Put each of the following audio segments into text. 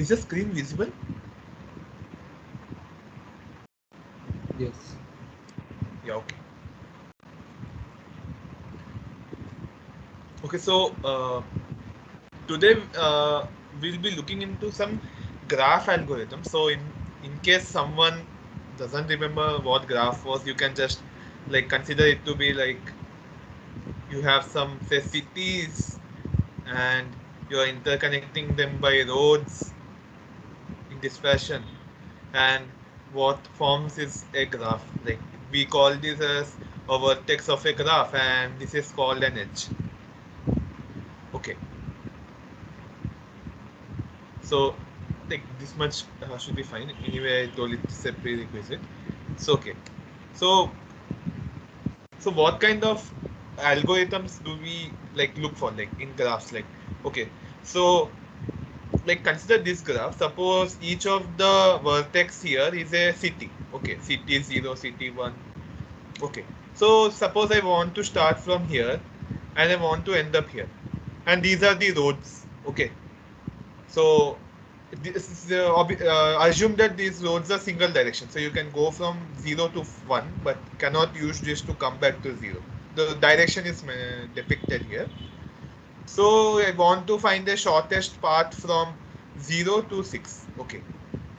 Is the screen visible? Yes. Yeah, okay. Okay, so today we'll be looking into some graph algorithm. So in case someone doesn't remember what graph was, you can just like consider it to be like you have some say cities and you're interconnecting them by roads in this fashion, and what forms is a graph. Like we call this as a vertex of a graph, and this is called an edge. Okay, so like this much should be fine. Anyway, I told it's a prerequisite. So okay, so what kind of algorithms do we like look for like in graphs? Like okay, so like consider this graph. Suppose each of the vertex here is a city. Okay, city 0, city 1. Okay, so suppose I want to start from here and I want to end up here, and these are the roads. Okay, so this is assume that these roads are single direction, so you can go from 0 to 1 but cannot use this to come back to 0. The direction is depicted here. So I want to find the shortest path from 0 to 6. Okay,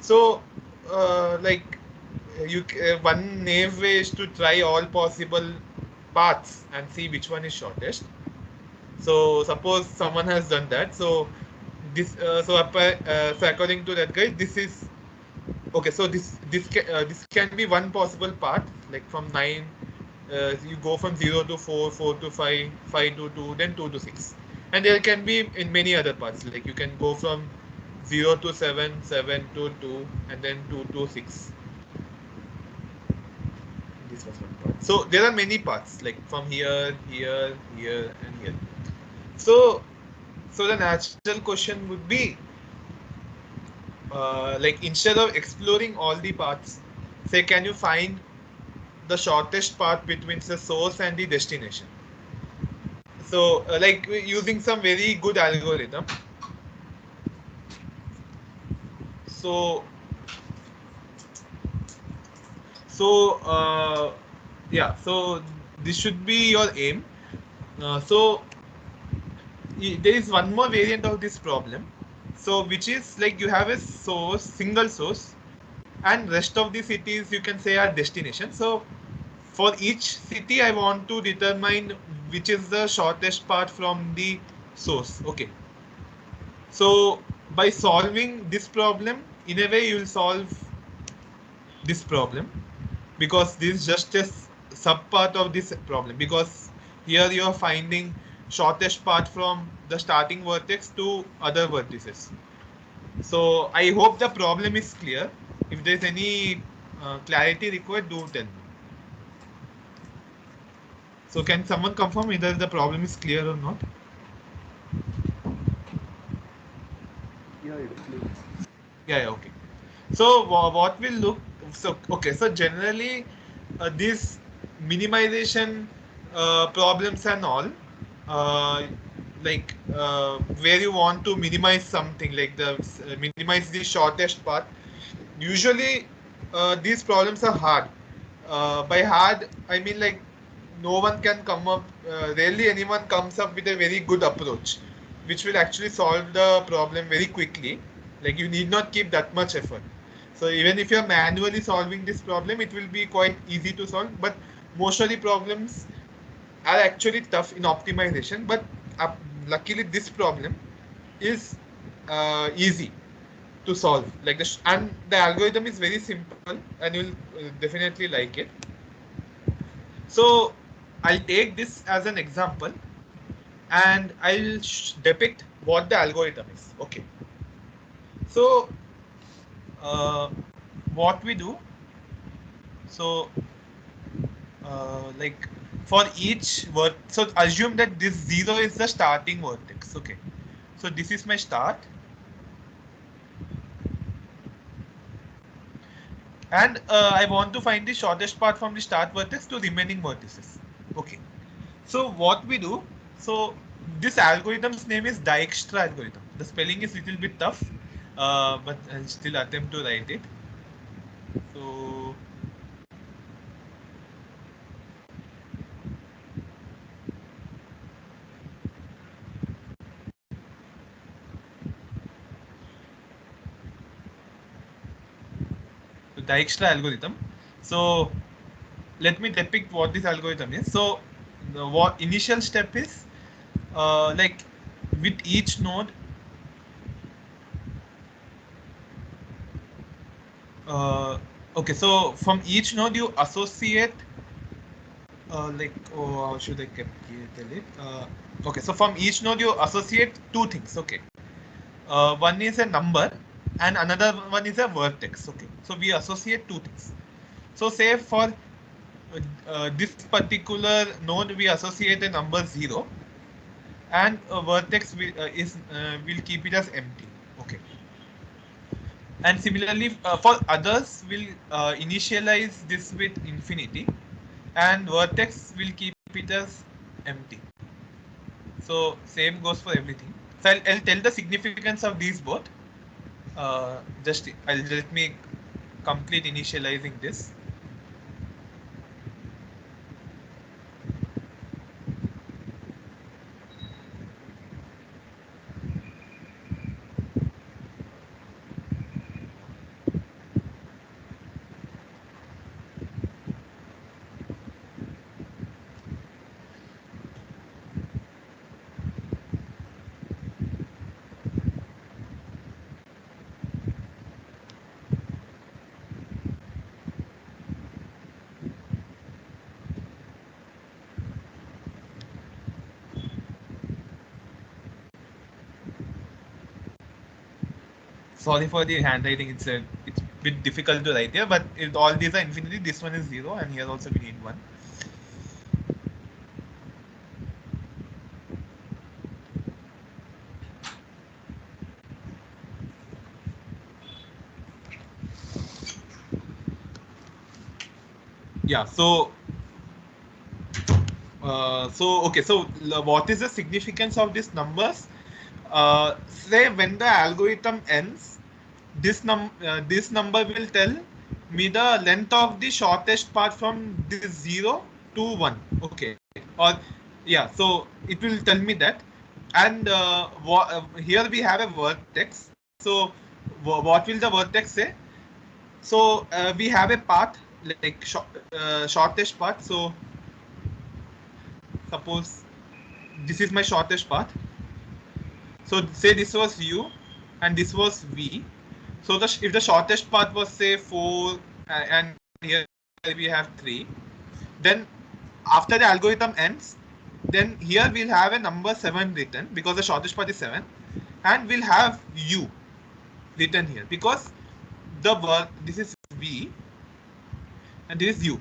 so like one naive way is to try all possible paths and see which one is shortest. So suppose someone has done that. So this so according to that guy, this is okay. So this can be one possible path, like from 9. You go from 0 to 4, 4 to 5, 5 to 2, then 2 to 6. And there can be in many other paths. Like you can go from 0 to 7, 7 to 2, and then 2 to 6. This was one part. So there are many paths, like from here, here, here, and here. So the natural question would be, like instead of exploring all the paths, say, can you find the shortest path between the source and the destination? So like using some very good algorithm. So so yeah, so this should be your aim. So there is one more variant of this problem, so which is like you have a source, single source, and rest of the cities you can say are destination. So for each city I want to determine which is the shortest path from the source. Okay, so by solving this problem, in a way you will solve this problem, because this is just a sub part of this problem, because here you are finding shortest path from the starting vertex to other vertices. So I hope the problem is clear. If there is any clarity required, do tell me. So can someone confirm whether the problem is clear or not? Yeah, it's clear. Yeah, okay. So what will look, so okay, so generally these minimization problems and all, uh, like where you want to minimize something, like the minimize the shortest path. Usually these problems are hard. By hard I mean like no one can come up, rarely anyone comes up with a very good approach which will actually solve the problem very quickly. Like you need not keep that much effort. So even if you're manually solving this problem, it will be quite easy to solve. But most of the problems are actually tough in optimization. But luckily, this problem is easy to solve. Like and the algorithm is very simple, and you'll definitely like it. So I'll take this as an example, and I'll depict what the algorithm is. Okay. So uh, what we do, so like for each word, so assume that this 0 is the starting vertex. Okay, so this is my start, and I want to find the shortest path from the start vertex to remaining vertices. Okay, so what we do, so this algorithm's name is Dijkstra algorithm. The spelling is little bit tough. but I'll still attempt to write it. So the Dijkstra algorithm. So let me depict what this algorithm is. So the what initial step is, like with each node, okay, so from each node you associate, like, oh, how should I tell it? Okay, so from each node you associate two things. Okay, one is a number and another one is a vertex. Okay, so we associate two things. So say for this particular node we associate a number 0, and a vertex will keep it as empty. Okay, and similarly for others we'll initialize this with infinity, and vertex will keep it as empty. So same goes for everything. So I'll tell the significance of these both. Just I'll let me complete initializing this. Sorry for the handwriting. It's a bit difficult to write here, but if all these are infinity, this one is 0, and here also we need 1. Yeah. So okay. So what is the significance of these numbers? Say when the algorithm ends, this number will tell me the length of the shortest path from this 0 to 1. Okay, or yeah, so it will tell me that. And here we have a vertex. So what will the vertex say? So we have a path, like shortest path. So suppose this is my shortest path. So say this was u and this was v. So if the shortest path was say 4 and here we have 3, then after the algorithm ends, then here we'll have a number 7 written because the shortest path is 7, and we'll have u written here because this is v and this is u.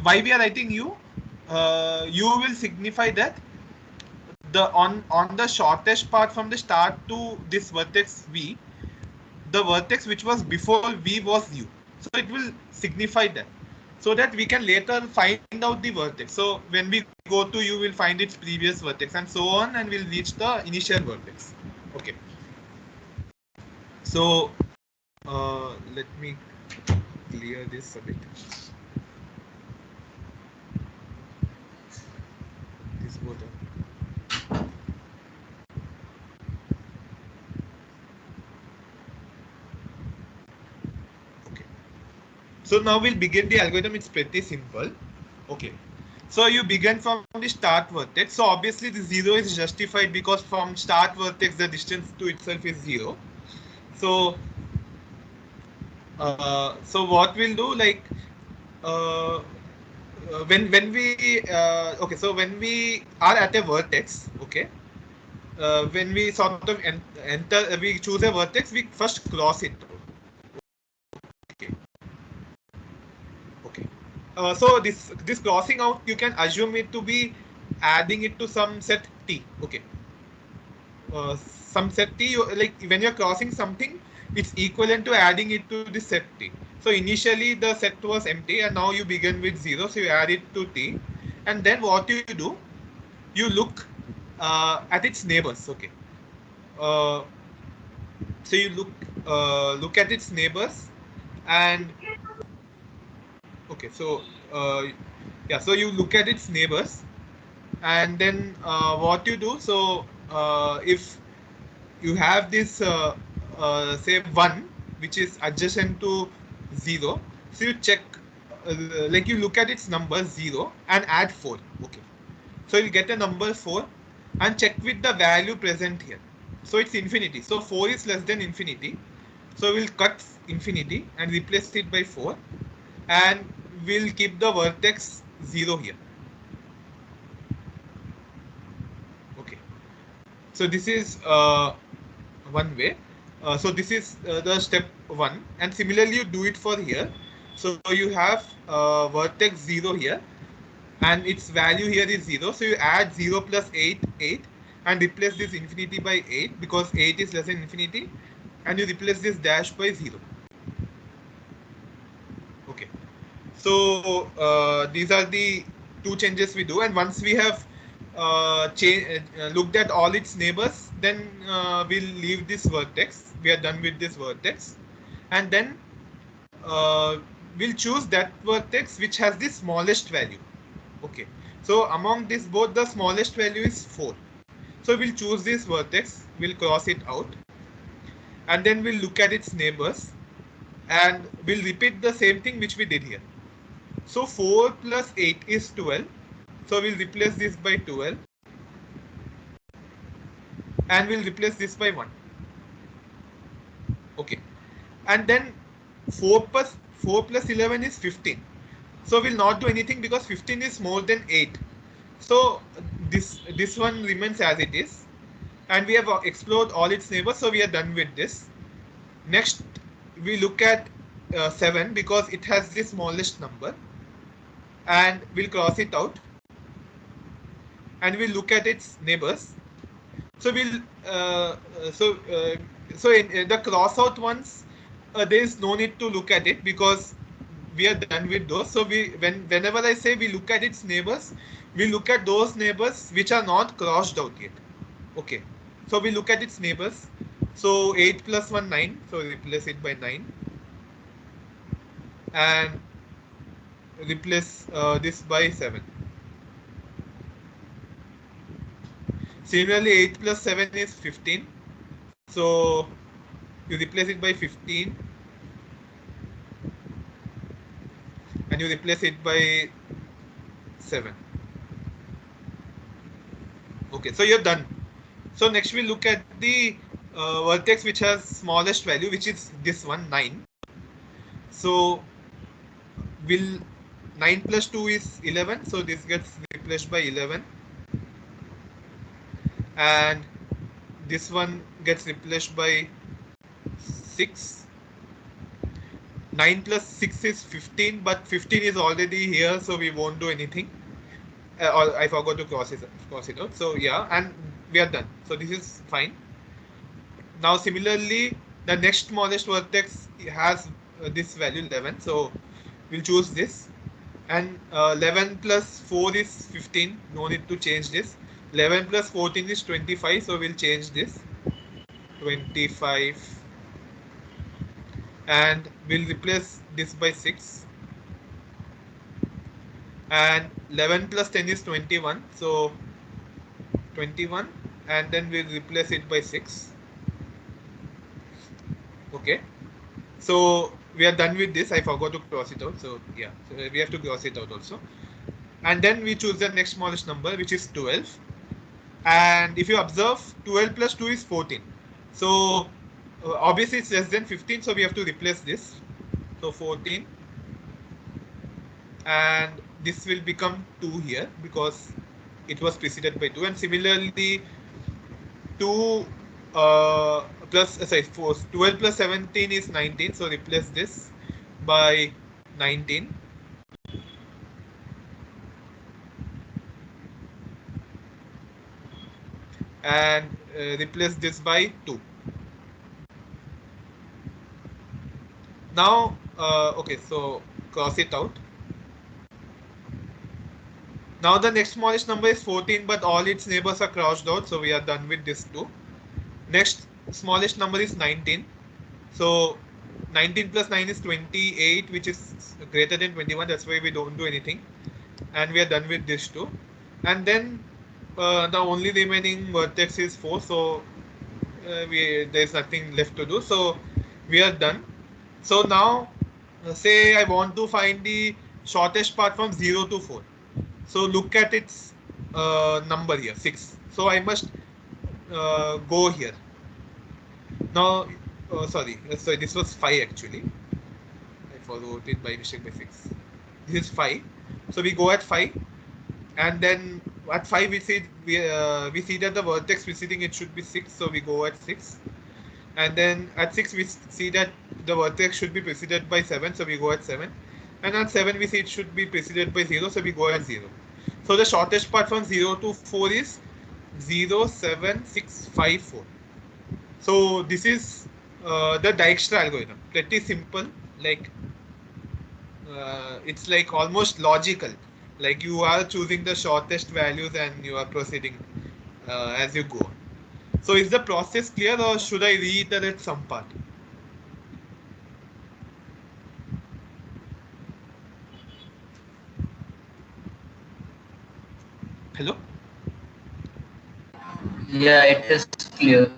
Why we are writing u? U will signify that on the shortest path from the start to this vertex v, the vertex which was before v was u. So it will signify that, so that we can later find out the vertex. So when we go to u, we'll find its previous vertex and so on, and we'll reach the initial vertex. Okay. So let me clear this a bit. This both are. Okay. So now we'll begin the algorithm. It's pretty simple. Okay. So you begin from the start vertex. So obviously the 0 is justified because from start vertex the distance to itself is 0. So so what we'll do, like uh, when we okay, so when we are at a vertex, okay, when we sort of enter, we choose a vertex, we first cross it. Okay. Okay. So this crossing out, you can assume it to be adding it to some set t. Okay. Some set t, like when you're crossing something, it's equivalent to adding it to the set t. So initially the set was empty and now you begin with 0, so you add it to t, and then what you do, you look at its neighbors. Okay. uh, So you look at its neighbors, and okay, so yeah, so you look at its neighbors, and then what you do, so if you have this say 1 which is adjacent to 0, so you check like you look at its number 0 and add 4. Okay, so you'll get a number 4 and check with the value present here. So it's infinity, so 4 is less than infinity, so we'll cut infinity and replace it by 4, and we'll keep the vertex 0 here. Okay, so this is one way. So this is the step 1, and similarly you do it for here. So you have vertex 0 here, and its value here is 0. So you add 0 plus 8, 8, and replace this infinity by 8 because 8 is less than infinity, and you replace this dash by 0. Okay, so these are the two changes we do, and once we have looked at all its neighbors, then we'll leave this vertex. We are done with this vertex, and then we'll choose that vertex which has the smallest value. Okay, so among this both the smallest value is 4. So we'll choose this vertex, we'll cross it out, and then we'll look at its neighbors, and we'll repeat the same thing which we did here. So 4 plus 8 is 12. So we'll replace this by 12, and we'll replace this by 1. Okay, and then 4 plus 11 is 15. So we'll not do anything because 15 is more than 8. So this one remains as it is, and we have explored all its neighbors, so we are done with this. Next we look at 7 because it has the smallest number, and we'll cross it out, and we'll look at its neighbors. So we'll so in the cross out ones, there is no need to look at it because we are done with those. So whenever I say we look at its neighbors, we look at those neighbors which are not crossed out yet. Okay, so we look at its neighbors. So 8 plus 1, 9. So replace it by 9, and replace this by 7. Similarly, 8 plus 7 is 15. So you replace it by 15, and you replace it by 7. Okay, so you're done. So next we look at the vertex which has smallest value, which is this one, 9. So will 9 plus 2 is 11, so this gets replaced by 11, and this one gets replaced by 6. 9 plus 6 is 15, but 15 is already here, so we won't do anything. Or I forgot to cross it out. So yeah, and we are done. So this is fine. Now similarly, the next smallest vertex has this value 11. So we'll choose this, and 11 plus 4 is 15. No need to change this. 11 plus 14 is 25. So we'll change this 25, and we'll replace this by 6. And 11 plus 10 is 21. So 21, and then we'll replace it by 6. Okay, so we are done with this. I forgot to cross it out, so yeah, so we have to cross it out also, and then we choose the next smallest number, which is 12. And if you observe, 12 plus 2 is 14. So obviously it's less than 15, so we have to replace this. So 14, and this will become 2 here because it was preceded by 2. And similarly, 2 plus 12 plus 17 is 19, so replace this by 19, and replace this by 2. Now okay, so cross it out. Now the next smallest number is 14, but all its neighbors are crossed out, so we are done with this too. Next smallest number is 19. So 19 plus 9 is 28, which is greater than 21. That's why we don't do anything. And we are done with this too. And then the only remaining vertex is 4. So there's nothing left to do. So we are done. So now say I want to find the shortest path from 0 to 4. So look at its number here, 6. So I must go here. Now, sorry, this was 5 actually. I followed it by mistake by 6. This is 5. So we go at 5, and then at 5 we see that the vertex visiting it should be 6. So we go at 6, and then at 6 we see that the vertex should be preceded by 7. So we go at 7, and at 7 we see it should be preceded by 0. So we go at 0. So the shortest path from 0 to 4 is 0, 7, 6, 5, 4. So this is the Dijkstra algorithm. Pretty simple. Like it's like almost logical. Like you are choosing the shortest values and you are proceeding as you go. So is the process clear, or should I reiterate some part? Hello? Yeah, it is clear.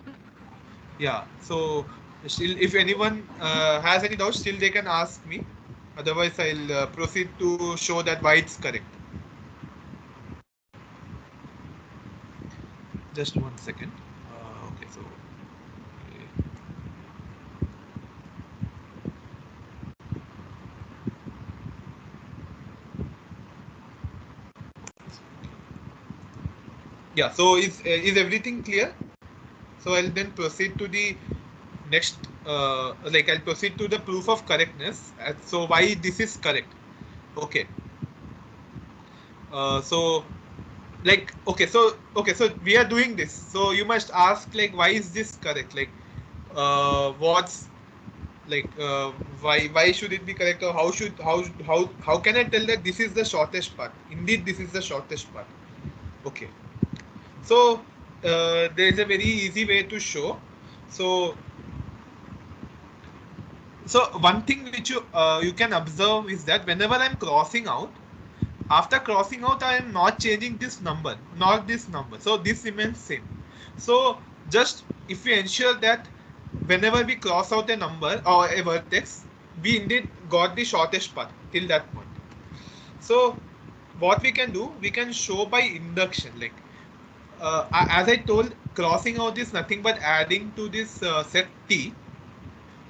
Yeah. So still, if anyone has any doubts, still they can ask me. Otherwise, I'll proceed to show that why it's correct. Just 1 second. Okay, so okay. Yeah. So is everything clear? So I'll then proceed to the next. I'll proceed to the proof of correctness. So why this is correct? Okay. So so we are doing this. So you must ask like, why is this correct? Like, what's like why should it be correct, or how can I tell that this is the shortest path? Indeed, this is the shortest path. Okay. So there is a very easy way to show. So one thing which you can observe is that whenever I'm crossing out, after crossing out, I am not changing this number, not this number. So this remains same. So just if we ensure that whenever we cross out a number or a vertex, we indeed got the shortest path till that point. So what we can do, we can show by induction. Like as I told, crossing out is nothing but adding to this set T.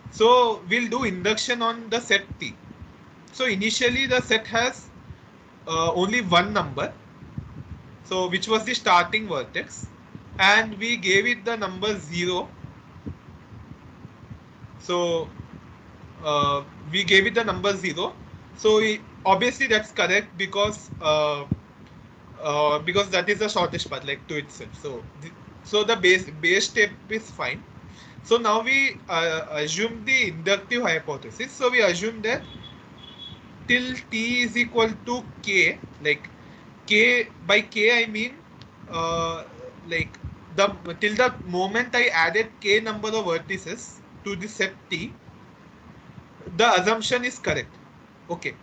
So we'll do induction on the set T. So initially the set has only one number, so which was the starting vertex, and we gave it the number 0. So we gave it the number 0. So obviously that's correct because that is the shortest path, like to itself. So the base step is fine. So now we assume the inductive hypothesis. So we assume that till t is equal to k, like k, by k I mean like the till the moment I added k number of vertices to the set T, the assumption is correct. Okay.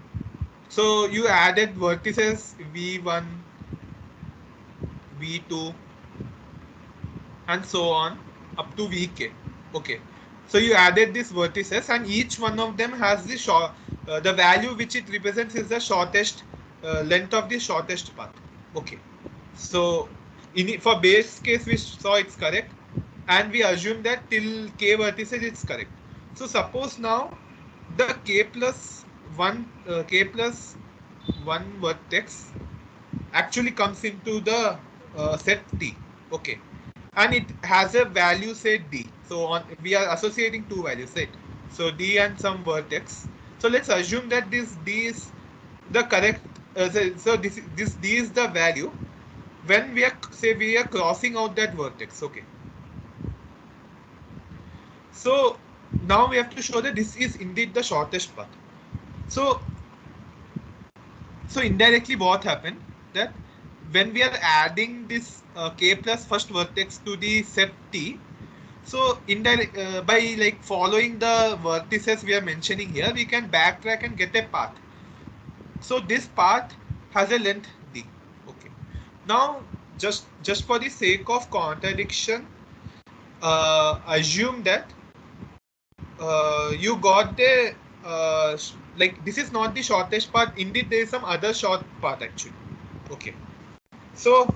So you added vertices v1, v2, and so on up to vk. Okay. So you added these vertices, and each one of them has the value which it represents is the shortest length of the shortest path. Okay. So for base case we saw it's correct, and we assume that till k vertices it's correct. So suppose now the k plus 1 vertex actually comes into the set T. Okay. And it has a value, say D. So we are associating two values, right? So D and some vertex. So let's assume that this D is the correct. So this D is the value when we are crossing out that vertex. Okay. So now we have to show that this is indeed the shortest path. So indirectly what happened, that when we are adding this k plus first vertex to the set T, So indirect by like following the vertices we are mentioning here, we can backtrack and get a path. So this path has a length d. Okay. Now just for the sake of contradiction, assume that you got the like this is not the shortest path. Indeed, there is some other short path actually. Okay. So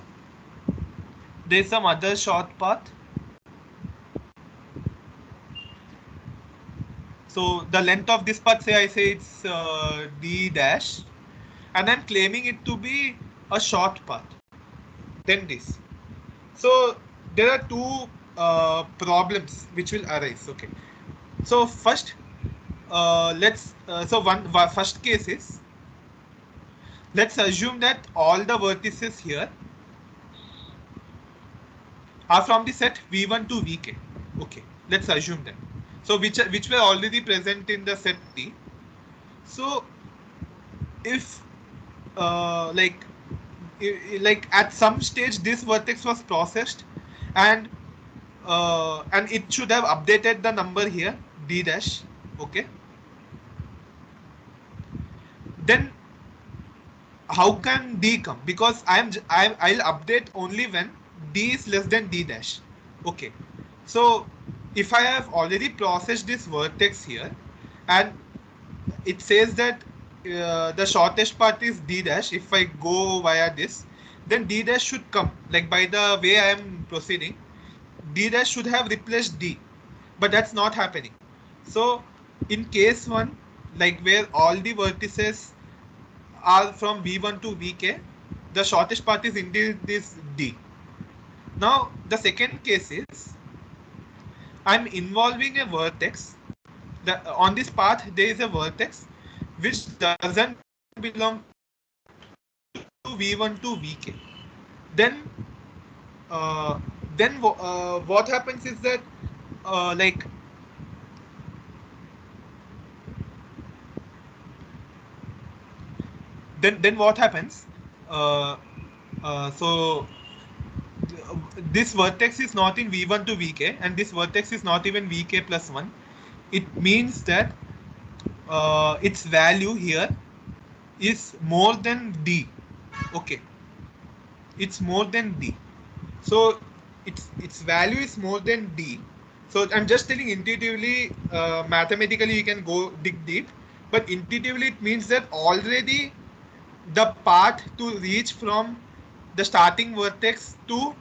there is some other short path. So the length of this path, say I say it's d dash, and I'm claiming it to be a short path. Then this. So there are two problems which will arise. Okay. So first, let's so first case is, let's assume that all the vertices here are from the set v1 to vk. Okay, let's assume that. So which were already present in the set T. So if like at some stage this vertex was processed, and it should have updated the number here d dash. Okay, then how can d come? Because I'll update only when d is less than d dash. Okay, so if I have already processed this vertex here, and it says that the shortest path is d dash, if I go via this, then d dash should come. Like by the way I am proceeding, d dash should have replaced d, but that's not happening. So in case 1, like where all the vertices are from v1 to vk, the shortest path is indeed this d. Now the second case is, I'm involving a vertex. On this path there is a vertex which doesn't belong to v1 to vk. Then what happens is that like then what happens, so this vertex is not in v1 to vk, and this vertex is not even vk plus 1. It means that its value here is more than d. Okay, it's more than d. So its value is more than d. So I'm just telling intuitively, mathematically you can go dig deep, but intuitively it means that already the path to reach from the starting vertex to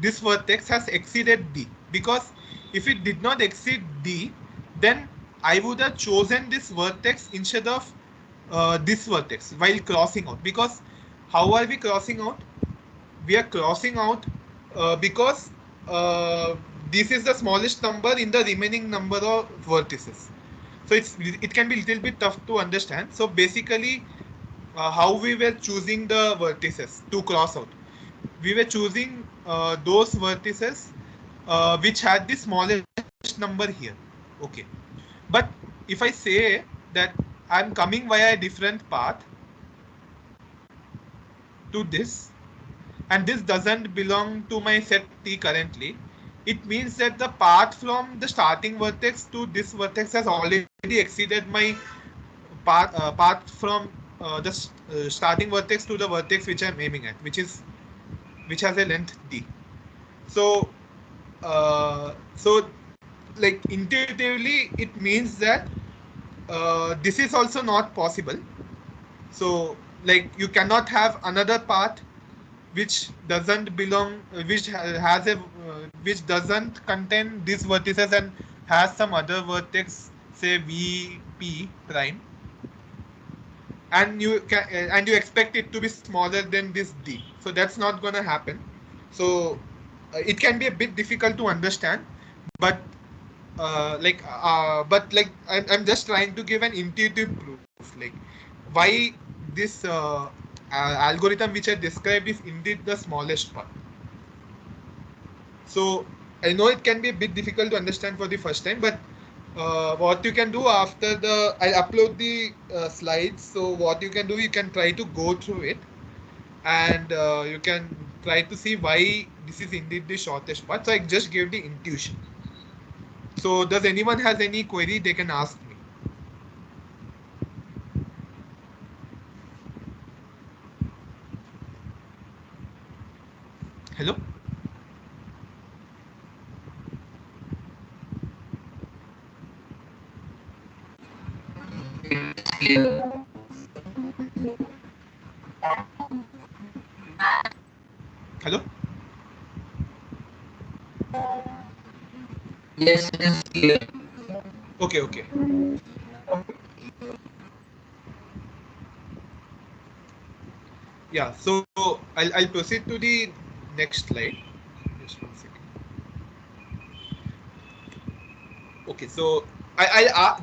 this vertex has exceeded d. Because if it did not exceed d, then I would have chosen this vertex instead of this vertex while crossing out. Because how are we crossing out? We are crossing out because this is the smallest number in the remaining number of vertices. So it can be a little bit tough to understand. So basically, how we were choosing the vertices to cross out, we were choosing those vertices which had the smallest number here. Okay, but if I say that I'm coming via a different path to this, and this doesn't belong to my set T currently, it means that the path from the starting vertex to this vertex has already exceeded my path from the starting vertex to the vertex which I'm aiming at, which has a length d. So like intuitively it means that this is also not possible. So like you cannot have another path which doesn't belong, which doesn't contain these vertices and has some other vertex, say vp prime, and you expect it to be smaller than this d. So that's not going to happen. So it can be a bit difficult to understand, but I'm just trying to give an intuitive proof, like why this algorithm which I described is indeed the smallest part. So I know it can be a bit difficult to understand for the first time, but what you can do after I'll upload the slides. So what you can do, you can try to go through it, and you can try to see why this is indeed the shortest path. So I just gave the intuition. So does anyone has any query? They can ask me. Hello? It's clear. Hello? Yes, it is clear. Okay, okay. Yeah, so I'll proceed to the next slide. Just 1 second. Okay, so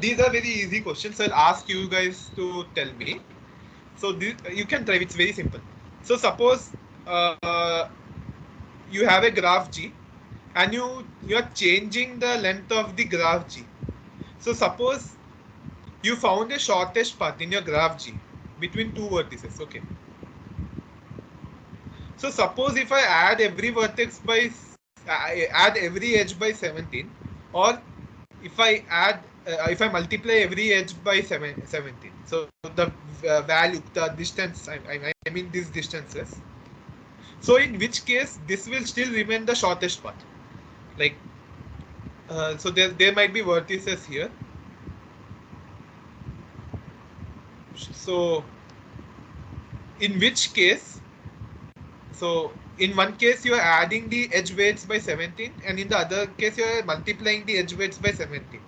these are very easy questions. I'll ask you guys to tell me. So this, you can try. It's very simple. So suppose you have a graph G, and you are changing the length of the graph G. So suppose you found a shortest path in your graph G between two vertices. Okay. So suppose if I add every vertex by I add every edge by 17, or if I multiply every edge by 17. So the value, the distance, I mean these distances. So in which case this will still remain the shortest path. Like so there might be vertices here. So in which case, so in one case you are adding the edge weights by 17, and in the other case you are multiplying the edge weights by 17.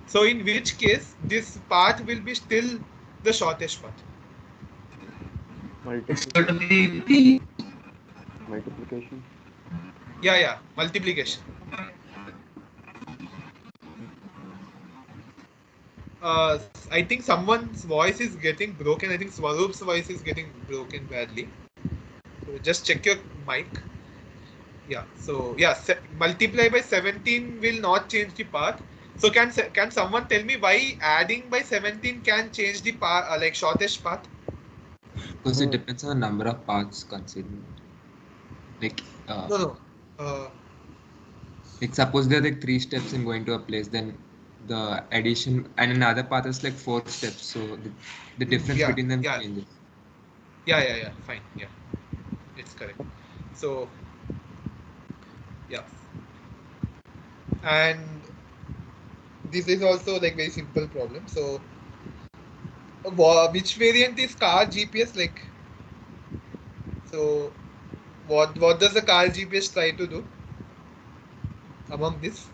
So in which case this path will be still the shortest path. It's going to be B. Multiplication. Yeah, multiplication. I think someone's voice is getting broken. I think Swaroop's voice is getting broken badly. So just check your mic. Yeah. So yeah, multiply by 17 will not change the path. So can someone tell me why adding by 17 can change the path, like shortest path? Because it depends on the number of paths considered. Like No. like suppose there are like 3 steps in going to a place, then the addition and another path is like 4 steps. So the difference between them changes. Yeah. Fine. Yeah, it's correct. So yeah, and this is also like very simple problem. So which variant is car GPS like? So what does the car GPS try to do among this?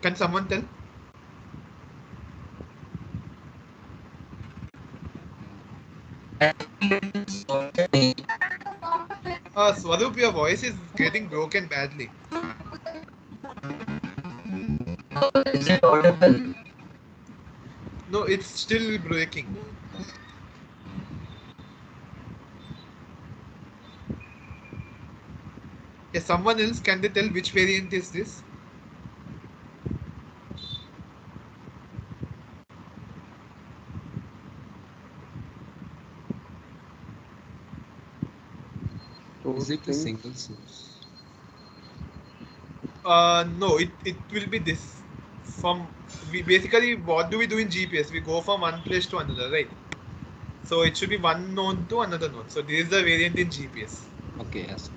Can someone tell? Swaroop, your voice is getting broken badly. Is it audible? No, it's still breaking. Yeah, someone else, can they tell which variant is this? Is it a single source? No, it will be this. We basically, what do we do in GPS? We go from one place to another, right? So it should be one node to another node. So this is the variant in GPS. Okay, yes.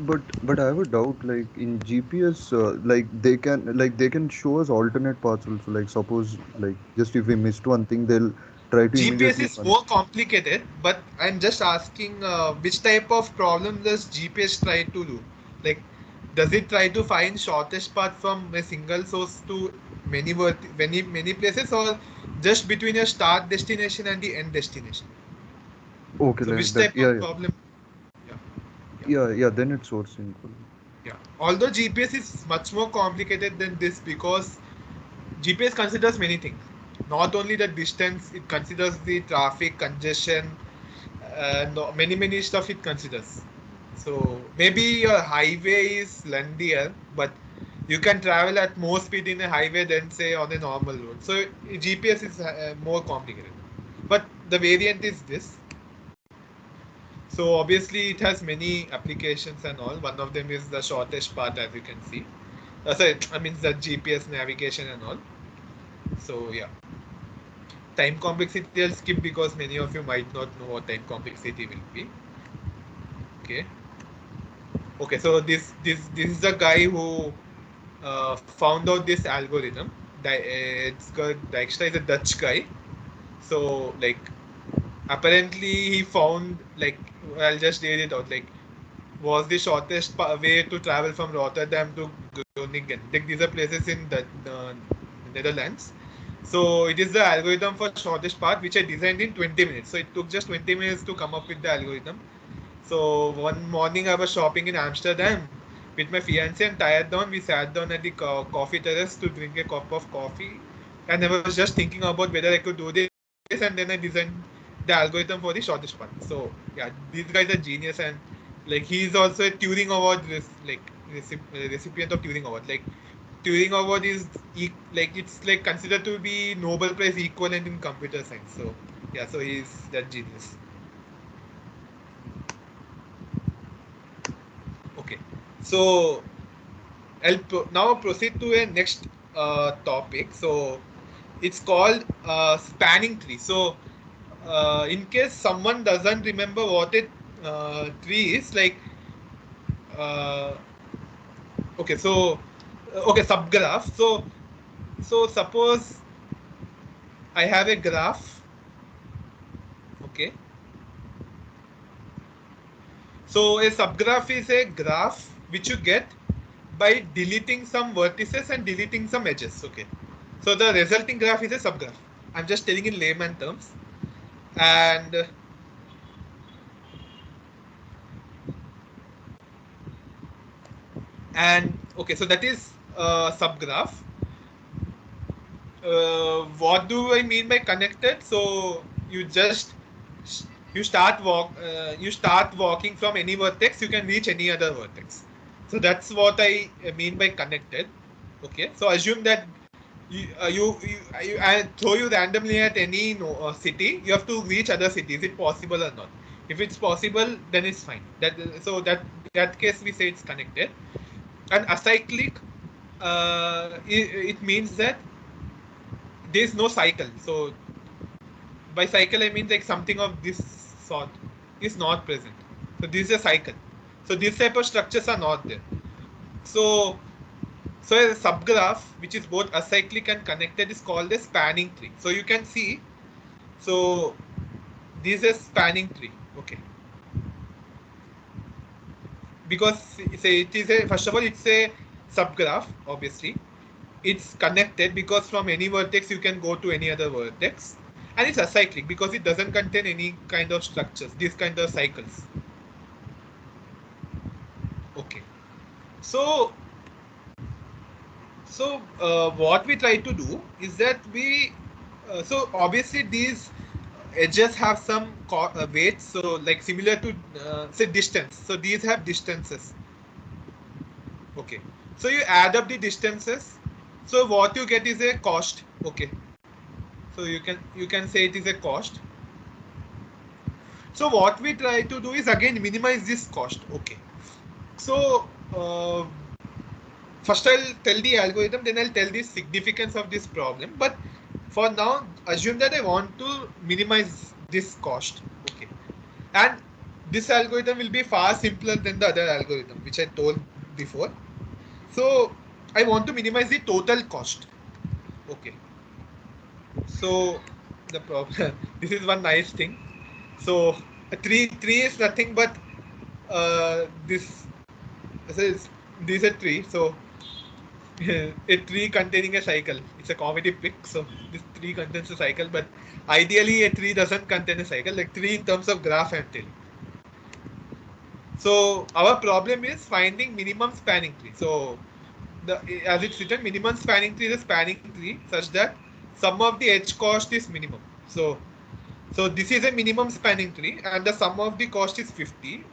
But I have a doubt. Like in GPS, they can show us alternate paths also. Like suppose just if we missed one thing, they'll try to GPS immediately. is more complicated, but I'm just asking which type of problem does GPS try to do? Like, does it try to find shortest path from a single source to many places, or just between your start destination and the end destination? Okay, So like which that. type of problem? Yeah. Then it's so simple. Yeah. Although GPS is much more complicated than this because GPS considers many things. Not only the distance, it considers the traffic congestion, and many stuff it considers. So maybe your highway is lengthier, but you can travel at more speed in a highway than say on a normal road. So GPS is more complicated. But the variant is this. So obviously it has many applications and all. One of them is the shortest path, as you can see. Sorry, I mean the GPS navigation and all. So yeah. Time complexity I'll skip because many of you might not know what time complexity will be. Okay. Okay, so this is the guy who found out this algorithm. Dijkstra is a Dutch guy. So like apparently he found, like, I'll just read it out, like, was the shortest way to travel from Rotterdam to Groningen. Like, these are places in the Netherlands. So it is the algorithm for shortest path which I designed in 20 minutes. So it took just 20 minutes to come up with the algorithm. So one morning I was shopping in Amsterdam with my fiance and tired down. We sat down at the coffee terrace to drink a cup of coffee, and I was just thinking about whether I could do this, and then I designed the algorithm for the shortest path. So yeah, these guys are genius, and like he's also a Turing Award recipient of Turing Award. Like Turing Award is like it's like considered to be Nobel Prize equivalent in computer science. So yeah, so he's that genius. Okay, so I'll now proceed to a next topic. So it's called spanning tree. So in case someone doesn't remember what a tree is, like okay, so okay, subgraph. So suppose I have a graph. Okay, so a subgraph is a graph which you get by deleting some vertices and deleting some edges. Okay, so the resulting graph is a subgraph. I'm just telling in layman terms. And okay, so that is subgraph. What do I mean by connected? So you just you start walking from any vertex, you can reach any other vertex. So that's what I mean by connected. Okay, so assume that I throw you randomly at any city, you have to reach other cities. Is it possible or not? If it's possible, then it's fine. That case we say it's connected. And acyclic, it means that there is no cycle. So by cycle I mean like something of this sort is not present. So this is a cycle. So this type of structures are not there. So a subgraph which is both acyclic and connected is called a spanning tree. So you can see, so this is a spanning tree. Okay, because say it is a, first of all it's a subgraph. Obviously it's connected because from any vertex you can go to any other vertex, and it's acyclic because it doesn't contain any kind of structures, these kind of cycles. Okay, so what we try to do is that we so obviously these edges have some weights, so like similar to say distance. So these have distances. Okay, so you add up the distances, so what you get is a cost. Okay, so you can say it is a cost. So what we try to do is again minimize this cost. Okay, so first I'll tell the algorithm, then I'll tell the significance of this problem. But for now, assume that I want to minimize this cost. Okay, and this algorithm will be far simpler than the other algorithm which I told before. So I want to minimize the total cost. Okay, so the problem this is one nice thing. So a tree is nothing but this is a tree. So a tree containing a cycle. It's a comedy pic. So this tree contains a cycle, but ideally a tree doesn't contain a cycle. Like tree in terms of graph I'm telling. So our problem is finding minimum spanning tree. So as it's written, minimum spanning tree is a spanning tree such that sum of the edge cost is minimum. So this is a minimum spanning tree and the sum of the cost is 50.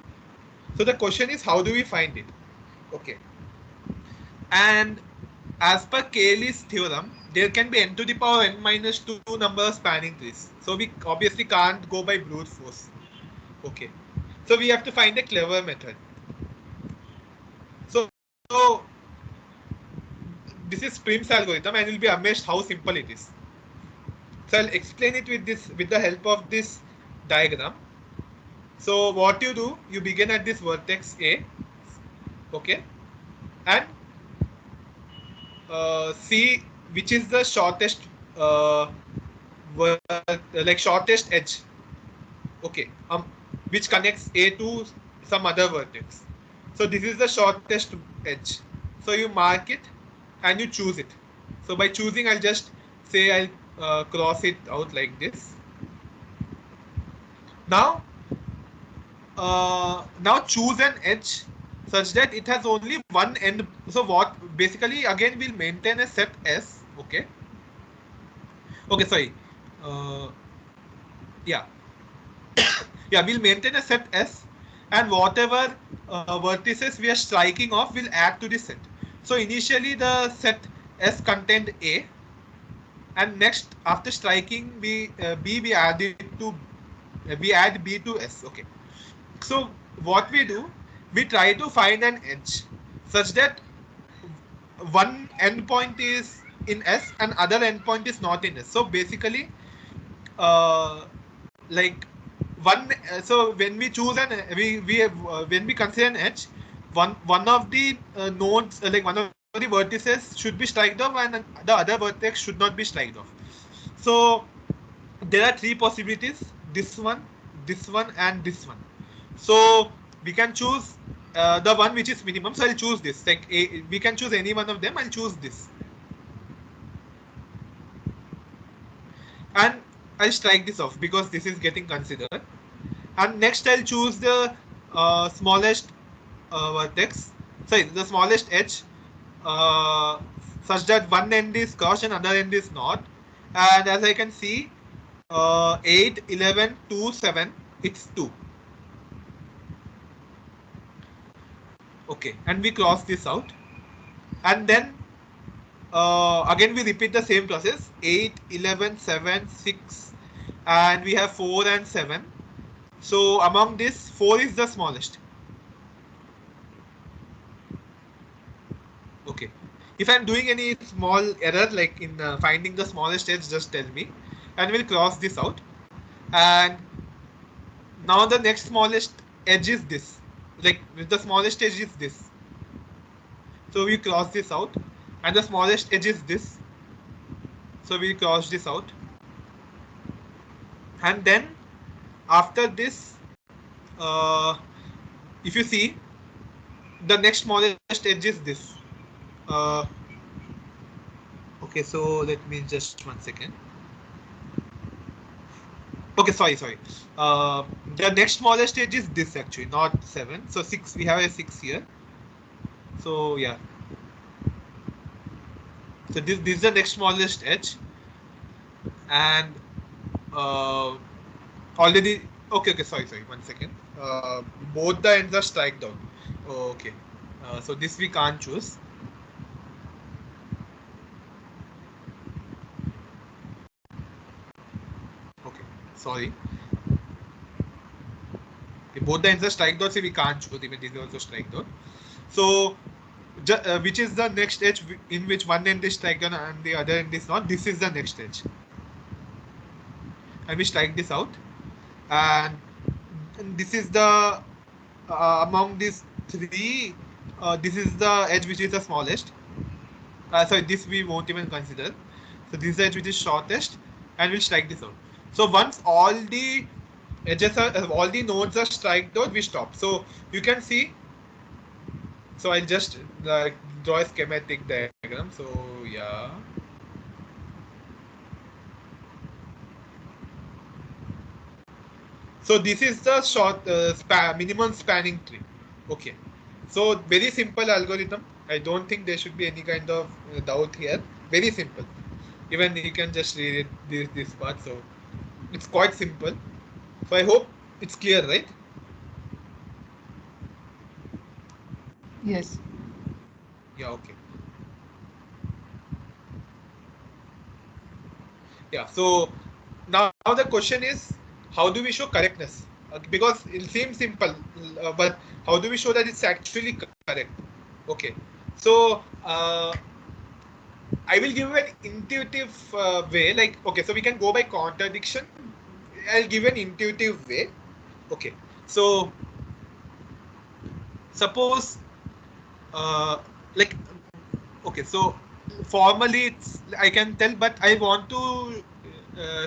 So the question is, how do we find it? Okay. And as per Cayley's theorem, there can be n to the power n minus 2 number of spanning trees. So we obviously can't go by brute force. Okay. So we have to find a clever method. So this is Prim's algorithm, and you'll be amazed how simple it is. So I'll explain it with the help of this diagram. So what you do, you begin at this vertex A, okay, and see which is the shortest shortest edge, okay, which connects A to some other vertex. So this is the shortest edge. So you mark it and you choose it. So by choosing, I'll just say I'll cross it out like this. Now choose an edge such that it has only one end. So what basically again we'll maintain a set S. Okay. Okay, sorry. Yeah. Yeah, we'll maintain a set S, and whatever vertices we are striking off will add to the set. So initially the set S contained A, and next after striking B we add it to we add B to S. Okay. So what we do, we try to find an edge such that one endpoint is in S and other endpoint is not in S. So basically, like one. So when we choose an when we consider an edge, one of the nodes, like one of the vertices should be striked off, and the other vertex should not be striked off. So there are three possibilities: this one, and this one. So we can choose the one which is minimum. So I'll choose this. Like we can choose any one of them. I'll choose this, and I'll strike this off because this is getting considered. And next I'll choose the smallest vertex. Sorry, the smallest edge, such that one end is crossed and other end is not. And as I can see, 8, 11, 2, 7, it's 2. Okay, and we cross this out, and then again we repeat the same process: 8, 11, 7, 6, and we have 4 and 7. So among this, 4 is the smallest. Okay, if I'm doing any small error like in finding the smallest edge, just tell me, and we'll cross this out. And now the next smallest edge is this. Like the smallest edge is this. So we cross this out, and the smallest edge is this. So we cross this out, and then after this, if you see, the next smallest edge is this. Okay, so let me just 1 second. Okay, sorry. The next smallest edge is this actually, not 7. So 6, we have a 6 here. So yeah. So this is the next smallest edge, and already. Okay, sorry. 1 second. Both the ends are strike down. Okay. So this we can't choose. Okay, sorry. Okay, both the ends are strike down, so we can't choose. Even this is also strike down. So which is the next edge in which one end is strike down and the other end is not? This is the next edge, and we strike this out, and this is the among these three, this is the edge which is the smallest. Sorry, this we won't even consider. So this is the edge which is shortest, and we'll strike this out. So once all the edges are, all the nodes are striked out, we stop. So you can see. So I'll just draw a schematic diagram. So yeah. So this is the minimum spanning tree. Okay. So very simple algorithm. I don't think there should be any kind of doubt here. Very simple. Even you can just read it, this part. So it's quite simple. So I hope it's clear, right? Yes. Yeah, okay. Yeah. So now the question is, how do we show correctness? Because it seems simple, but how do we show that it's actually correct? Okay. So I will give an intuitive way. Like, okay, so we can go by contradiction. I'll give an intuitive way. Okay. So suppose like, okay, so formally it's I can tell, but I want to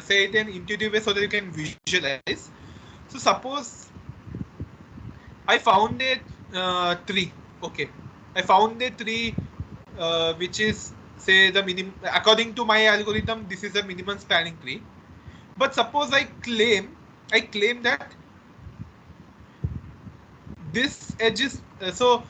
say it in intuitive way so that you can visualize. So suppose I found a tree. Okay, I found a tree which is, say, the minimum. According to my algorithm, this is a minimum spanning tree. But suppose I claim that this edge is so.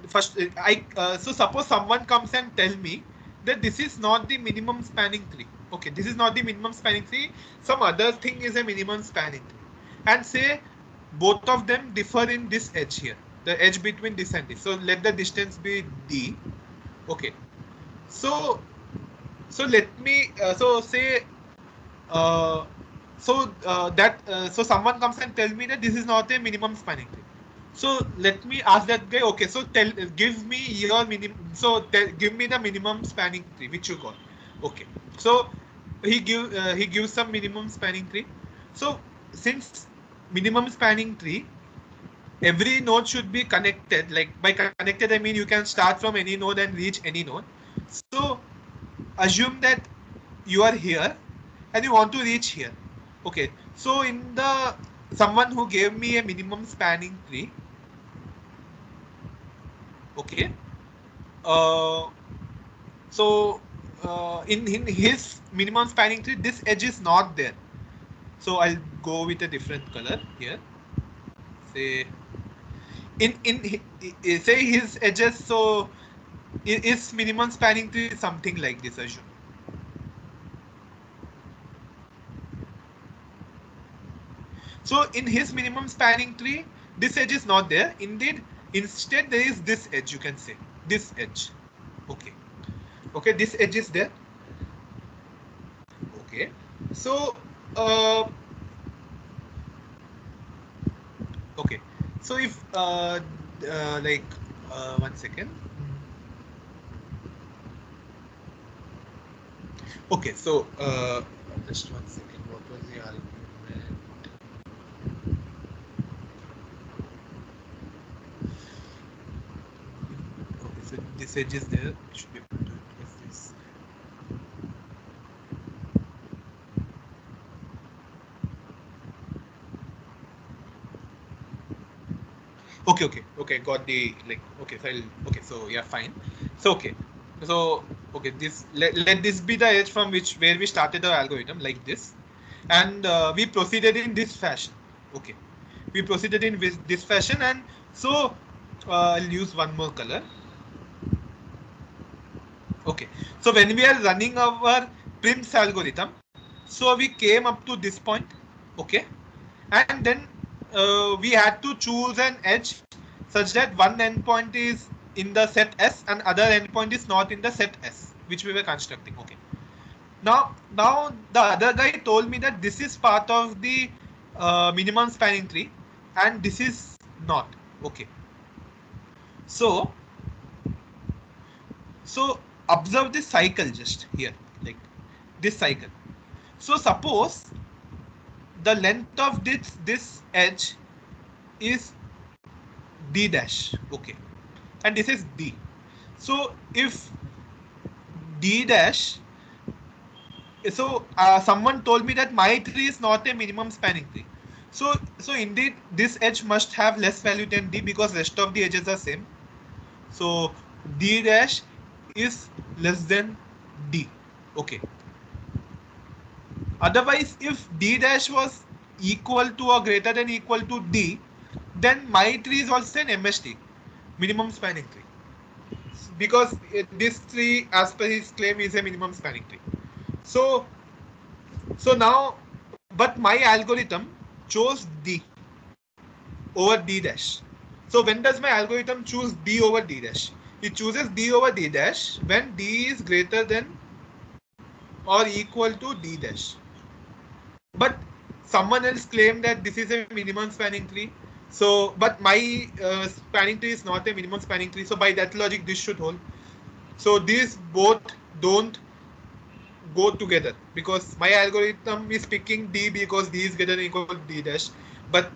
First, so suppose someone comes and tell me that this is not the minimum spanning tree. Okay, this is not the minimum spanning tree. Some other thing is a minimum spanning tree, and say both of them differ in this edge here, the edge between this and this. So let the distance be d. Okay, so let me so say uh, so someone comes and tell me that this is not a minimum spanning tree. So let me ask that guy. Okay, so give me your minimum. So give me the minimum spanning tree which you got. Okay, so he gives some minimum spanning tree. So since minimum spanning tree, every node should be connected. Like, by connected I mean you can start from any node and reach any node. So assume that you are here and you want to reach here. Okay, so in the someone who gave me a minimum spanning tree. Okay, uh, so in his minimum spanning tree, this edge is not there. So I'll go with a different color here. Say say his edges. So is minimum spanning tree something like this, assume. So in his minimum spanning tree, this edge is not there. Instead there is this edge. You can say this edge. Okay. Okay, this edge is there. Okay. So okay. So if like 1 second. Okay, so just 1 second. What was the argument? Okay, so this edge is there. I should be able to address this. Okay, got the, like, okay, so okay, so yeah, fine. So okay, so okay, this let this be the edge from where we started the algorithm, like this, and we proceeded in this fashion. Okay, we proceeded in this fashion, and so I'll use one more color. Okay, so when we are running our Prim's algorithm, so we came up to this point. Okay, and then we had to choose an edge such that one endpoint is in the set S and other endpoint is not in the set S, which we were constructing. Okay, now the other guy told me that this is part of the minimum spanning tree and this is not. Okay, so observe this cycle just here, like this cycle. So suppose the length of this edge is d dash. Okay, and this is d. So if d dash, so someone told me that my tree is not a minimum spanning tree. So indeed this edge must have less value than d because rest of the edges are same. So d dash is less than d. Okay, otherwise if d dash was equal to or greater than equal to d, then my tree is also an MST, minimum spanning tree, because this tree, as per his claim, is a minimum spanning tree. So now, but my algorithm chose d over d dash. So when does my algorithm choose d over d dash? It chooses d over d dash when d is greater than or equal to D dash. But someone else claimed that this is a minimum spanning tree. So, but my spanning tree is not a minimum spanning tree. So by that logic, this should hold. So these both don't go together because my algorithm is picking D because D is greater than equal to D dash. But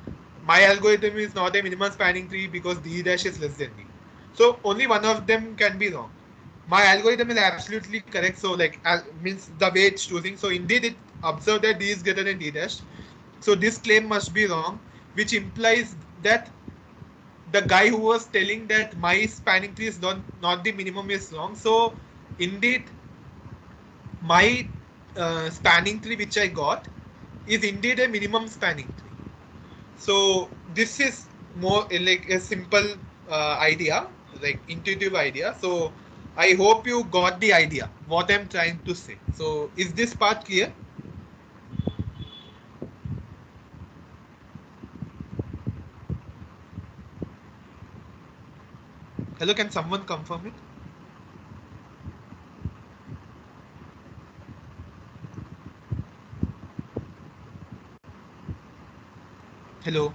my algorithm is not a minimum spanning tree because D dash is less than D. So only one of them can be wrong. My algorithm is absolutely correct. So like means the way it's choosing. So indeed it observed that D is greater than D dash. So this claim must be wrong, which implies that the guy who was telling that my spanning tree is not the minimum is wrong. So indeed my spanning tree which I got is indeed a minimum spanning tree. So this is more like a simple idea, like intuitive idea. So I hope you got the idea what I'm trying to say. So is this part clear? Hello, can someone confirm it? Hello.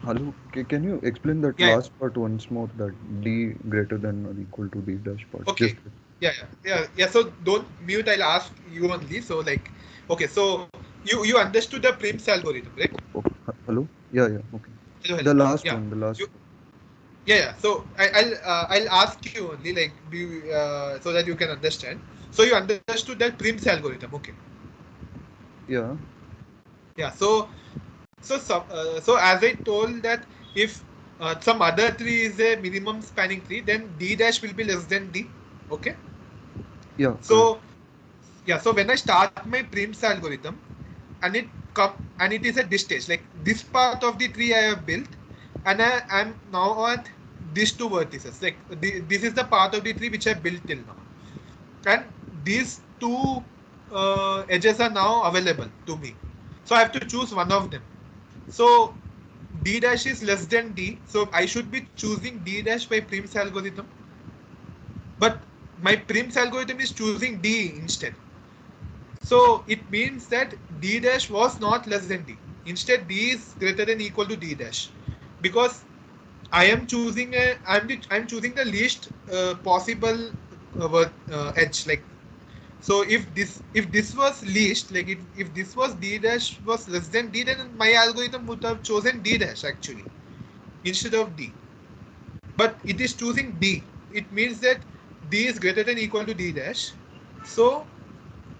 Hello, can you explain that Yeah. last part once more? That D greater than or equal to D dash part. Okay. Just Yeah. So don't mute. I'll ask you only. So like, okay. So you understood the Prim's algorithm, right? hello. Yeah, yeah. Okay. Hello. The last Yeah. one. The last. You, yeah. So I'll ask you only like do you, so that you can understand. So you understood that Prim's algorithm, okay? Yeah. Yeah. So as I told that if some other tree is a minimum spanning tree, then D dash will be less than D. Okay. Yeah. Correct. So yeah. So when I start my Prim's algorithm, and it is at this stage, like this part of the tree I have built, and I'm now at these two vertices. Like this is the part of the tree which I built till now, and these two edges are now available to me. So I have to choose one of them. So D dash is less than D, so I should be choosing D dash by Prim's algorithm. But my Prim's algorithm is choosing D instead. So it means that D dash was not less than D. Instead, D is greater than equal to D dash, because I'm choosing the least possible edge. Like so, if this was least, like if this was D dash was less than D, then my algorithm would have chosen D dash actually instead of D. But it is choosing D. It means that D is greater than equal to D dash. So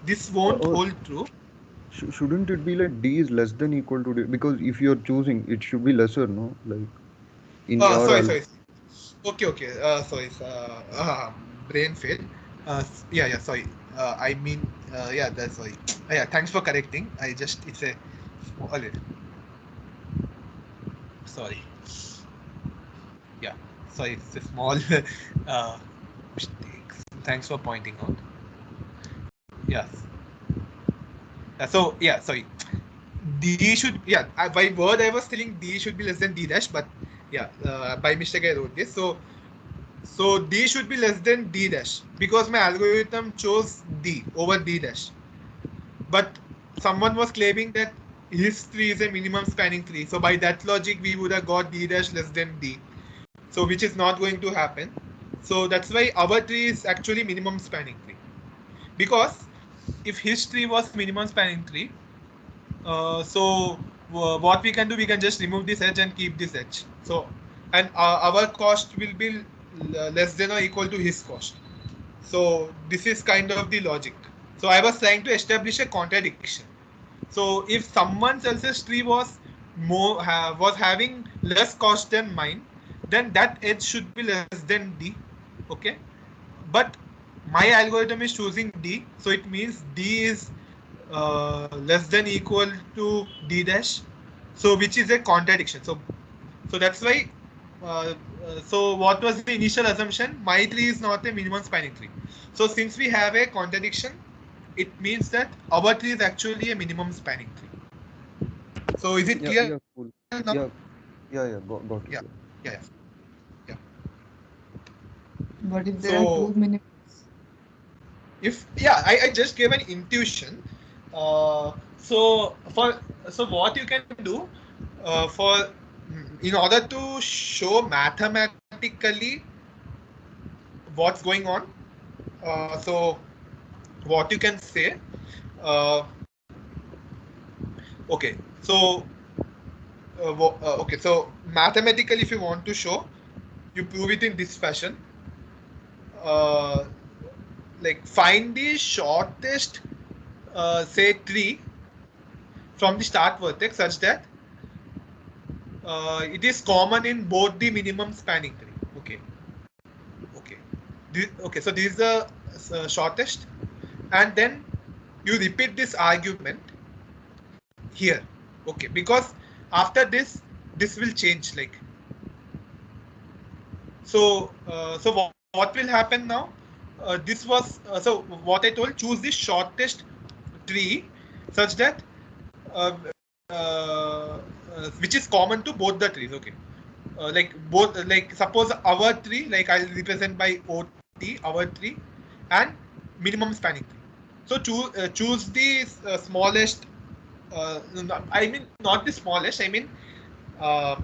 this won't Or hold true. shouldn't it be like D is less than equal to D? Because if you're choosing, it should be lesser, no? Like in your Sorry. Okay. Sorry. Brain failed. Yeah. Sorry. I mean, yeah. That's sorry. Yeah. Thanks for correcting. It's a small. Sorry. Yeah. Sorry. It's a small uh, mistake. Thanks for pointing out. Yes. So yeah. Sorry. D should by word I was telling D should be less than D dash, but yeah. By mistake I wrote this. So D should be less than D dash because my algorithm chose D over D dash. But someone was claiming that his tree is a minimum spanning tree. So by that logic, we would have got D dash less than D. So which is not going to happen. So that's why our tree is actually minimum spanning tree. Because if his tree was minimum spanning tree, what we can do, we can just remove this edge and keep this edge. So and our cost will be less than or equal to his cost. So this is kind of the logic. So I was trying to establish a contradiction. So if someone else's tree was was having less cost than mine, then that edge should be less than D. Okay, but my algorithm is choosing D, so it means D is less than equal to D dash. So which is a contradiction. So that's why. So what was the initial assumption? My tree is not a minimum spanning tree. So since we have a contradiction, it means that our tree is actually a minimum spanning tree. So is it yeah, clear yeah, now? cool. Yeah, yeah, yeah. Got Yeah, it. Yeah. yeah, yeah. But if there are So two minimums, if I just gave an intuition. So what you can do in order to show mathematically what's going on. So what you can say. Uh, okay. So okay. So mathematically, if you want to show, you prove it in this fashion. Uh, like find the shortest say tree from the start vertex such that it is common in both the minimum spanning tree. Okay. Okay, so this is the shortest, and then you repeat this argument here. Okay, because after this will change. Like so what will happen now? This was so what I told. Choose the shortest tree such that uh, which is common to both the trees. Okay, like both like suppose our tree, like I'll represent by OT our tree, and minimum spanning tree. So choose the smallest. I mean not the smallest. I mean uh,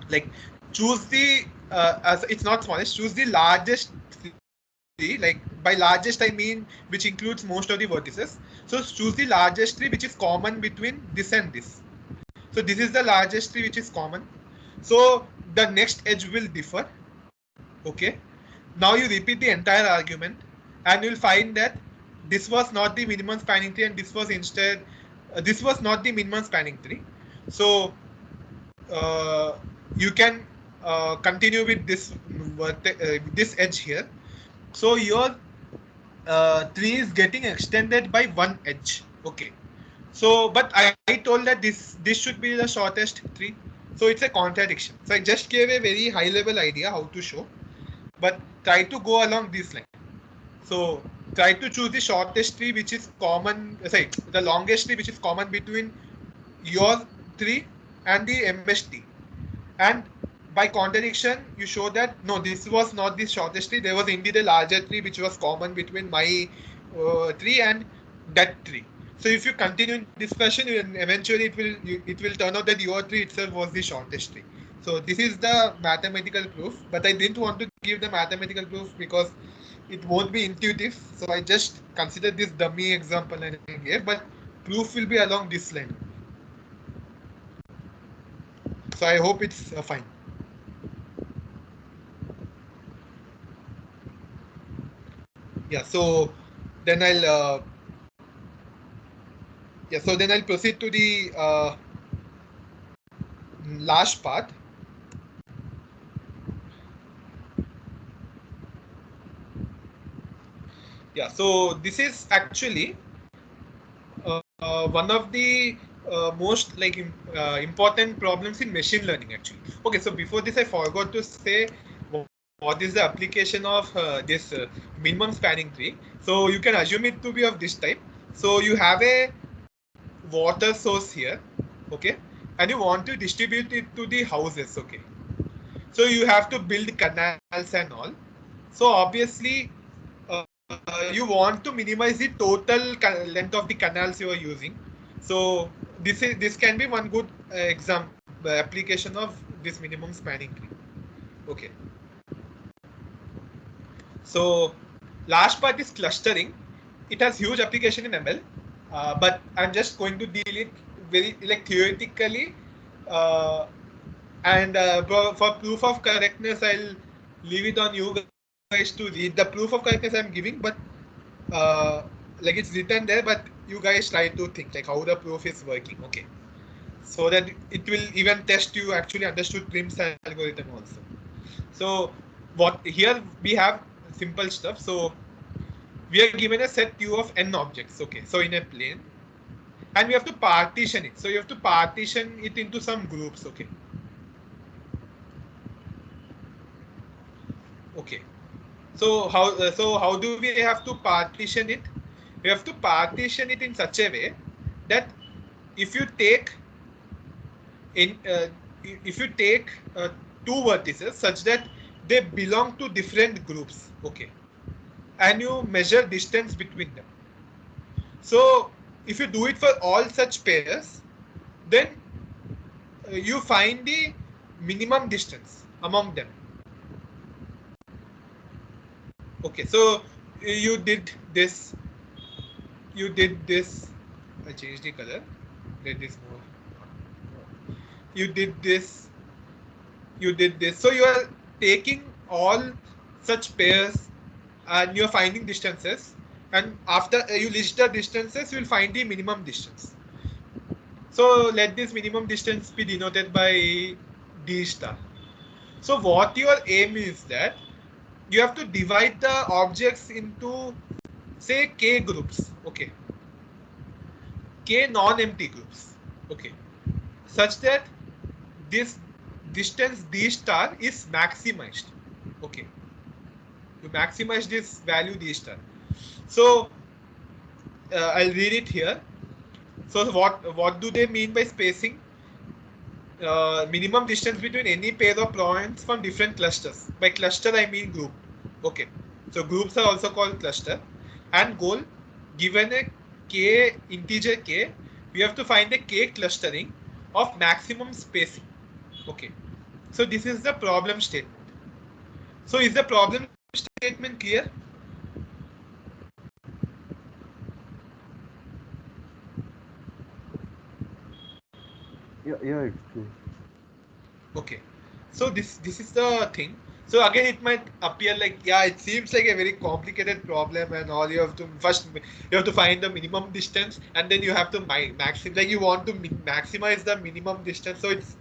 like choose the as it's not smallest. Choose the largest tree. Like by largest I mean which includes most of the vertices. So choose the largest tree which is common between this and this. So this is the largest tree which is common. So the next edge will differ. Okay. Now you repeat the entire argument, and you'll find that this was not the minimum spanning tree, and this was instead this was not the minimum spanning tree. So uh, you can continue with this edge here. So your tree is getting extended by one edge. Okay. So, but I told that this should be the shortest tree. So it's a contradiction. So I just gave a very high level idea how to show, but try to go along this line. So try to choose the shortest tree which is common. Sorry, the longest tree which is common between your tree and the MST. And by contradiction, you show that no, this was not the shortest tree. There was indeed a larger tree which was common between my tree and that tree. So if you continue in this fashion, eventually it will turn out that your tree itself was the shortest tree. So this is the mathematical proof. But I didn't want to give the mathematical proof because it won't be intuitive. So I just considered this dummy example and I gave. But proof will be along this line. So I hope it's fine. Yeah, so then I'll proceed to the last part. Yeah, so this is actually one of the most like important problems in machine learning actually. Okay, so before this I forgot to say what is the application of this minimum spanning tree. So you can assume it to be of this type. So you have a water source here, okay, and you want to distribute it to the houses, okay. So you have to build canals and all. So obviously you want to minimize the total length of the canals you are using. So this can be one good application of this minimum spanning tree. Okay. So last part is clustering. It has huge application in ML, but I'm just going to deal it very like theoretically. Uh, and for proof of correctness, I'll leave it on you guys to read the proof of correctness I'm giving, but like it's written there, but you guys try to think like how the proof is working, okay? So that it will even test you actually understood Prim's algorithm also. So what here we have simple stuff. So we are given a set U of n objects, okay? So in a plane, and we have to partition it. So you have to partition it into some groups, okay? Okay. So how do we have to partition it? We have to partition it in such a way that if you take in if you take two vertices such that they belong to different groups, okay, and you measure distance between them. So if you do it for all such pairs, then you find the minimum distance among them. Okay, so you did this. I changed the color. Let this more. You did this. So you are taking all such pairs and you're finding distances, and after you list the distances, you will find the minimum distance. So let this minimum distance be denoted by d star. So what your aim is that you have to divide the objects into, say, k groups, okay, k non-empty groups, okay, such that this distance d star is maximized, okay. You maximize this value d star. So I'll read it here. So what do they mean by spacing? Minimum distance between any pair of points from different clusters. By cluster I mean group. Okay. So groups are also called cluster. And goal, given a k integer k, we have to find a k clustering of maximum spacing. Okay. So this is the problem statement. So is the problem statement clear? Yeah, it's clear. Okay, so this is the thing. So again, it might appear like, yeah, it seems like a very complicated problem, and all you have to first you have to find the minimum distance, and then you have to maximize, like you want to maximize the minimum distance. So it's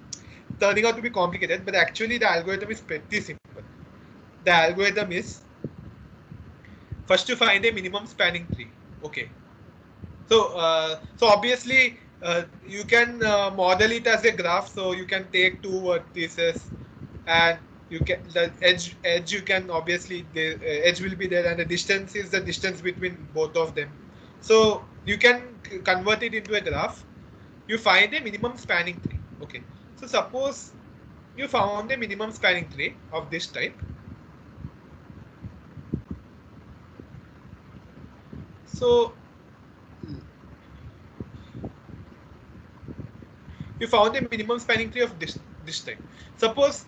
turning out to be complicated, but actually the algorithm is pretty simple. The algorithm is first to find a minimum spanning tree. Okay, so obviously you can model it as a graph. So you can take two vertices, and you can the edge you can obviously the edge will be there, and the distance is the distance between both of them. So you can convert it into a graph. You find a minimum spanning tree. Okay. So suppose you found a minimum spanning tree of this type. So you found a minimum spanning tree of this type. Suppose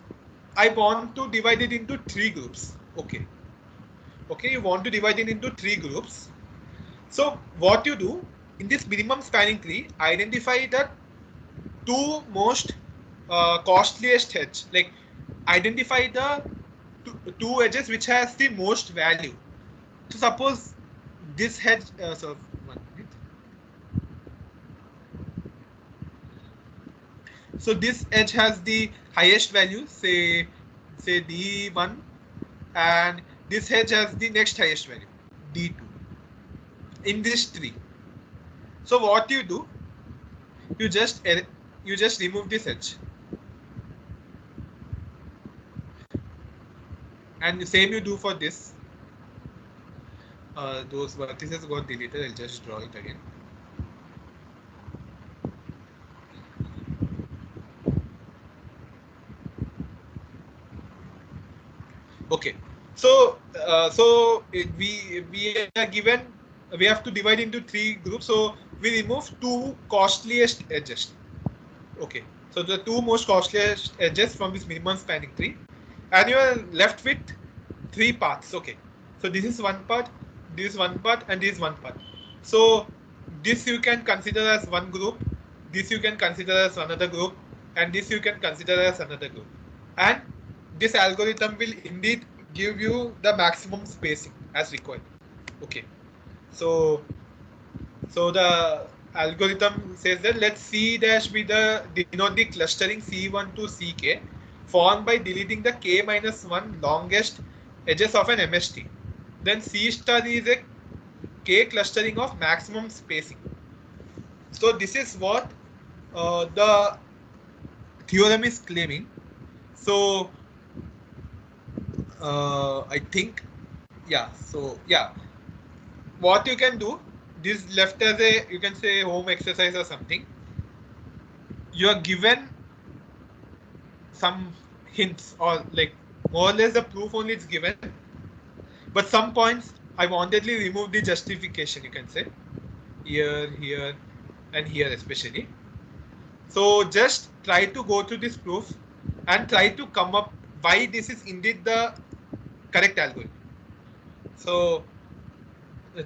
I want to divide it into three groups. Okay. Okay, you want to divide it into three groups. So what you do in this minimum spanning tree, identify the two most costliest edge. Like identify the two edges which has the most value. So suppose this hedge. So 1 minute. So this edge has the highest value, say D1, and this edge has the next highest value, D2, in this tree. So what you do, you just remove this edge, and the same you do for this. Those vertices got deleted. I'll just draw it again. Okay, so we are given, we have to divide into three groups. So we remove two costliest edges. Okay, so the two most costliest edges from this minimum spanning tree, and you are left with three paths. Okay, so this is one part, this is one part, and this is one part. So this you can consider as one group, this you can consider as another group, and this you can consider as another group. And this algorithm will indeed give you the maximum spacing as required. Okay, so the algorithm says that let C dash be the denote the clustering C1 to Ck formed by deleting the k minus 1 longest edges of an MST. Then C star is a k clustering of maximum spacing. So this is what the theorem is claiming. So I think, yeah. So yeah, what you can do, this left as a, you can say, home exercise or something. You are given some hints, or like more or less the proof only is given, but some points I wantedly remove the justification, you can say, here, here, and here especially. So just try to go through this proof and try to come up why this is indeed the correct algorithm. So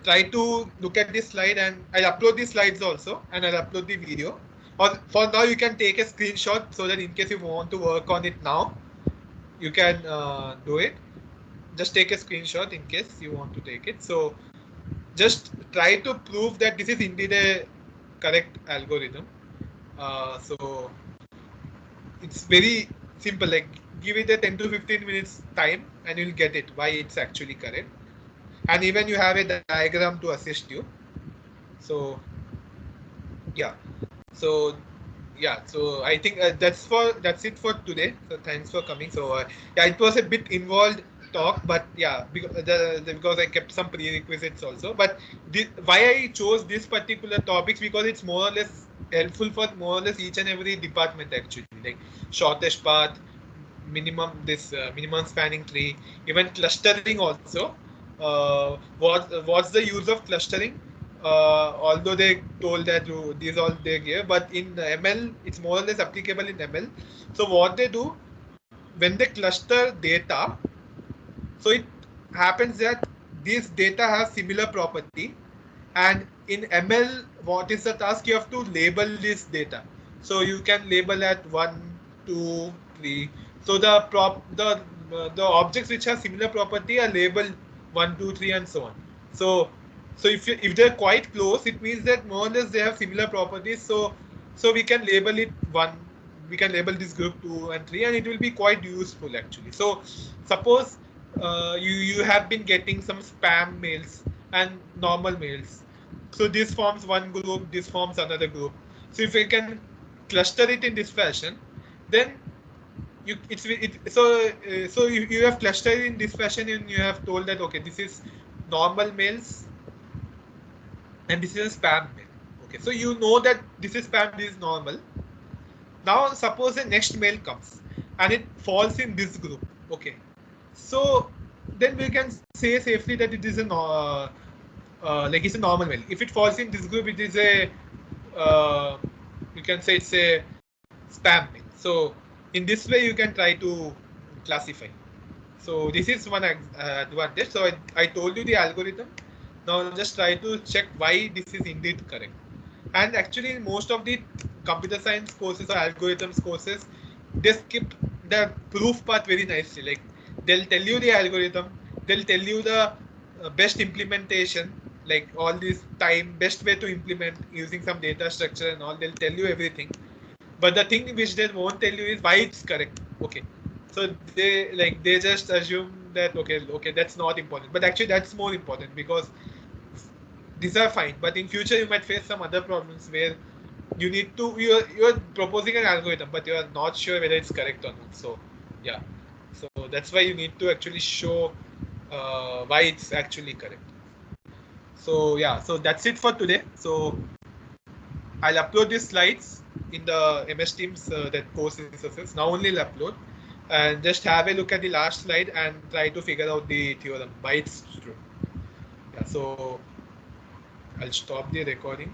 try to look at this slide, and I'll upload the slides also, and I'll upload the video. Or for now, you can take a screenshot so that in case you want to work on it now, you can do it. Just take a screenshot in case you want to take it. So just try to prove that this is indeed a correct algorithm. So it's very simple, like give it a 10 to 15 minutes time and you'll get it why it's actually correct. And even you have a diagram to assist you. So yeah, so I think that's it for today. So thanks for coming. So yeah, it was a bit involved talk, but yeah, because I kept some prerequisites also. But why I chose this particular topics, because it's more or less helpful for more or less each and every department actually, like shortest path, minimum spanning tree, even clustering also. What's the use of clustering? Although they told that these all they give, but in ML it's more or less applicable in ML. So what they do when they cluster data, so it happens that this data has similar property, and in ML, what is the task? You have to label this data. So you can label at 1, 2, 3. So the objects which have similar property are labeled 1, 2, 3, and so on. So if they're quite close, it means that more or less they have similar properties. So we can label it 1. We can label this group 2 and 3, and it will be quite useful actually. So suppose you have been getting some spam mails and normal mails. So this forms one group, this forms another group. So if you can cluster it in this fashion, then you have clustered in this fashion, and you have told that okay, this is normal mails and this is a spam mail. Okay, so you know that this is spam, this is normal. Now suppose the next mail comes and it falls in this group. Okay, so then we can say safely that it is like it's a normal mail. If it falls in this group, it is a you can say it's a spam mail. So in this way you can try to classify. So this is one advantage. So I told you the algorithm. Now just try to check why this is indeed correct. And actually most of the computer science courses or algorithms courses, they skip the proof part very nicely. Like they'll tell you the algorithm, they'll tell you the best implementation, like all this time, best way to implement using some data structure and all. They'll tell you everything, but the thing which they won't tell you is why it's correct. Okay, so they just assume that okay that's not important, but actually that's more important, because these are fine, but in future you might face some other problems where you need to you're proposing an algorithm but you are not sure whether it's correct or not. So yeah, so that's why you need to actually show why it's actually correct. So yeah, so that's it for today. So I'll upload these slides in the MS Teams that course resources. Now only I'll upload, and just have a look at the last slide and try to figure out the theorem why it's true. Yeah, so I'll stop the recording.